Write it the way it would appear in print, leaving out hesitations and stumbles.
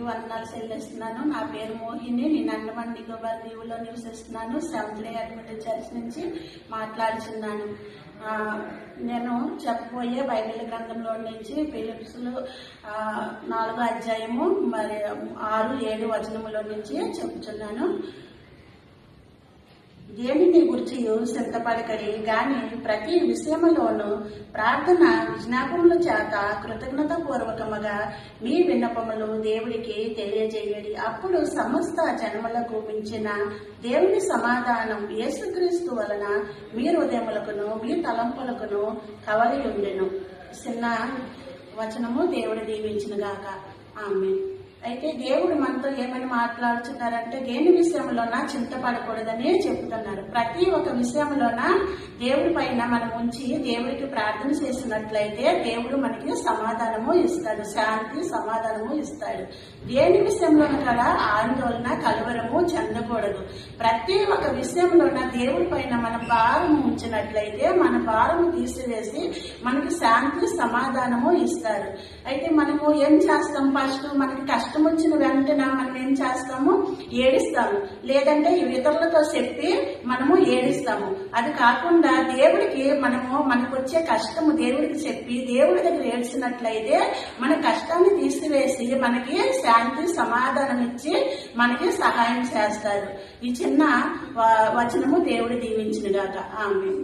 వందనాలు చెల్లిస్తున్నాను. నా పేరు మోహిని. నేను అండమాన్ నికోబార్ దీవులో నివసిస్తున్నాను. సెవెంత్ డే అడ్వెంటిస్ట్ చర్చ్ నుంచి మాట్లాడుతున్నాను. నేను చెప్పబోయే బైబిల్ గ్రంథంలో నుంచి ఫిలిప్స్లు 4వ అధ్యాయము మరి 6, 7 వచనములో నుంచి చెప్తున్నాను. దేనిని గురించి చింతపడకడి గాని ప్రతి విషయములోనూ ప్రార్థన విజ్ఞాపనల చేత కృతజ్ఞత పూర్వకముగా మీ విన్నపములు దేవుడికి తెలియజేయడి. అప్పుడు సమస్త జనములకు మించిన దేవుని సమాధానం యేసుక్రీస్తు వలన మీ హృదయములకును మీ తలంపులకును కవలి ఉండెను. చిన్న వచనము దేవుడు దీవించును గాక. ఆమేన్. అయితే దేవుడు మనతో ఏమని మాట్లాడుతున్నారంటే దేని విషయంలోన చింతపడకూడదని చెప్తున్నారు. ప్రతి ఒక్క విషయంలోన దేవుడి పైన మనం ఉంచి దేవుడికి ప్రార్థన చేసినట్లయితే దేవుడు మనకి సమాధానము ఇస్తాడు, శాంతి సమాధానము ఇస్తాడు. దేని విషయంలోన కూడా ఆందోళన కలవరము చెందకూడదు. ప్రతి ఒక్క విషయంలోన దేవుడి పైన మన భారము ఉంచినట్లయితే మన భారము తీసివేసి మనకి శాంతి సమాధానము ఇస్తారు. అయితే మనము ఏం చేస్తాం? ఫస్ట్ మనకి కష్టం వచ్చిన వెంటనే మనం ఏం చేస్తాము? ఏడిస్తాము, లేదంటే ఇతరులతో చెప్పి మనము ఏడిస్తాము. అది కాకుండా దేవుడికి మనకు వచ్చే కష్టము దేవుడికి చెప్పి దేవుడి దగ్గర ఏడ్చినట్లయితే మన కష్టాన్ని తీసివేసి మనకి శాంతి సమాధానం ఇచ్చి మనకి సహాయం చేస్తారు. ఈ చిన్న వచనము దేవుడు దీవించును గాక. ఆమేన్.